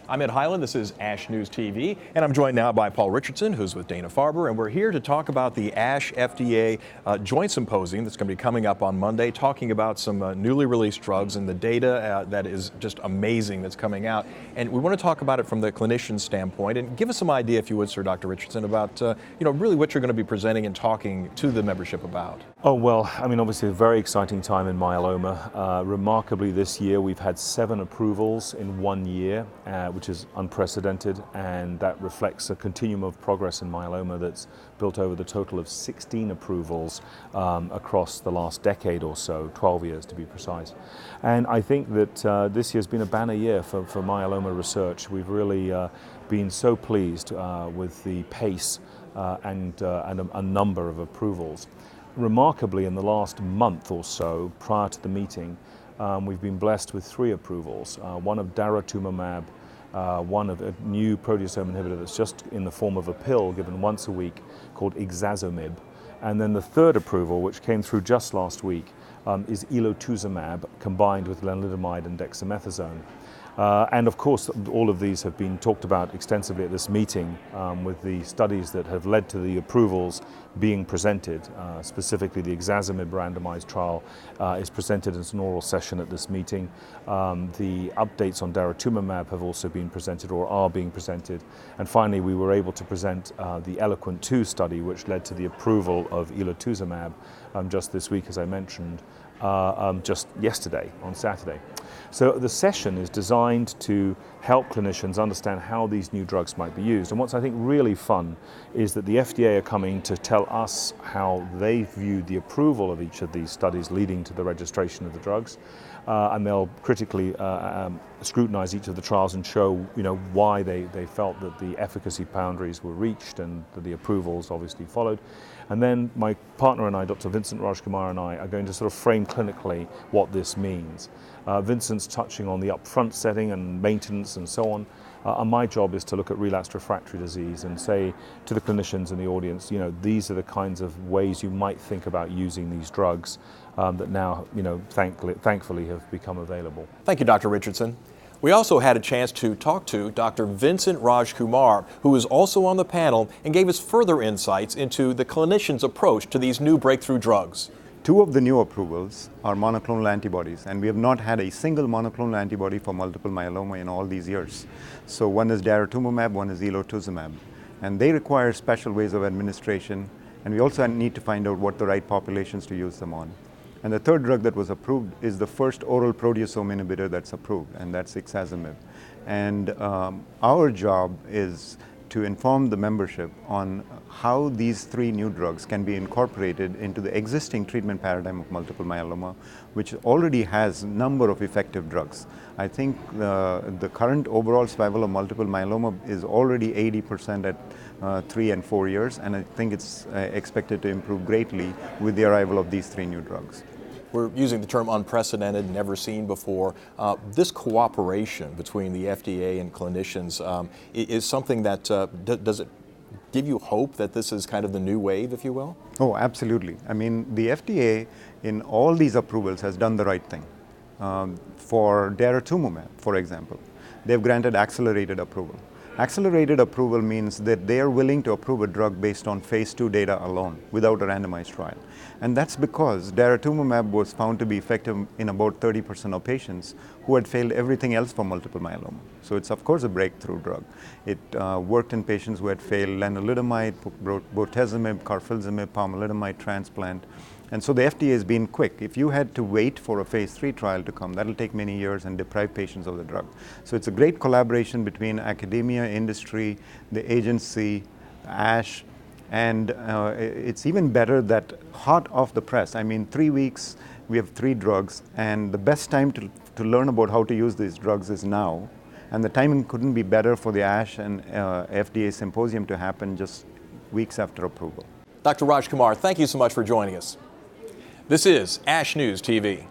I'm at HEILAND. This is ASH News TV, and I'm joined now by Paul Richardson, who's with Dana Farber, and we're here to talk about the ASH FDA Joint Symposium that's going to be coming up on Monday, talking about some newly released drugs and the data that is just amazing that's coming out. And we want to talk about it from the clinician standpoint, and give us some idea, if you would, sir, Dr. Richardson, about really what you're going to be presenting and talking to the membership about. Oh, well, I mean, obviously a very exciting time in myeloma. Remarkably, this year we've had 7 approvals in 1 year, which is unprecedented, and that reflects a continuum of progress in myeloma that's built over the total of 16 approvals across the last decade or so, 12 years to be precise. And I think that this year's been a banner year for myeloma research. We've really been so pleased with the pace and a number of approvals. Remarkably, in the last month or so prior to the meeting, we've been blessed with 3 approvals, one of daratumumab, one of a new proteasome inhibitor that's just in the form of a pill given once a week called ixazomib, and then the 3rd approval, which came through just last week, is elotuzumab combined with lenalidomide and dexamethasone. And of course, all of these have been talked about extensively at this meeting with the studies that have led to the approvals being presented. Specifically, the ixazomib randomized trial is presented as an oral session at this meeting. The updates on daratumumab have also been presented or are being presented. And finally, we were able to present the ELOQUENT-2 study, which led to the approval of elotuzumab just this week, as I mentioned, just yesterday, on Saturday. So the session is designed to help clinicians understand how these new drugs might be used. And what's, I think, really fun is that the FDA are coming to tell us how they viewed the approval of each of these studies leading to the registration of the drugs. And they'll critically scrutinize each of the trials and show, why they felt that the efficacy boundaries were reached and that the approvals obviously followed. And then my partner and I, Dr. VINCENT RAJKUMAR and I, are going to sort of frame clinically what this means. Vincent's touching on the upfront setting and maintenance and so on. And my job is to look at relapsed refractory disease and say to the clinicians in the audience, these are the kinds of ways you might think about using these drugs that now, thankfully have become available. Thank you, Dr. Richardson. We also had a chance to talk to Dr. VINCENT RAJKUMAR, who is also on the panel and gave us further insights into the clinician's approach to these new breakthrough drugs. 2 of the new approvals are monoclonal antibodies, and we have not had a single monoclonal antibody for multiple myeloma in all these years. So one is daratumumab, one is elotuzumab, and they require special ways of administration, and we also need to find out what the right populations to use them on. And the 3rd drug that was approved is the first oral proteasome inhibitor that's approved, and that's ixazomib. And our job is to inform the membership on how these 3 new drugs can be incorporated into the existing treatment paradigm of multiple myeloma, which already has a number of effective drugs. I think the current overall survival of multiple myeloma is already 80% at 3 and 4 years, and I think it's expected to improve greatly with the arrival of these 3 new drugs. We're using the term unprecedented, never seen before. This cooperation between the FDA and clinicians is something that, does it give you hope that this is kind of the new wave, if you will? Oh, absolutely. I mean, the FDA in all these approvals has done the right thing. For daratumumab, for example, they've granted accelerated approval. Accelerated approval means that they are willing to approve a drug based on phase 2 data alone, without a randomized trial. And that's because daratumumab was found to be effective in about 30% of patients who had failed everything else for multiple myeloma. So it's, of course, a breakthrough drug. It worked in patients who had failed lenalidomide, bortezomib, carfilzomib, pomalidomide transplant. And so the FDA has been quick. If you had to wait for a phase 3 trial to come, that'll take many years and deprive patients of the drug. So it's a great collaboration between academia, industry, the agency, ASH, and it's even better that hot off the press. I mean, 3 weeks, we have 3 drugs, and the best time to learn about how to use these drugs is now. And the timing couldn't be better for the ASH and FDA Symposium to happen just weeks after approval. Dr. RAJKUMAR, thank you so much for joining us. This is ASH News TV.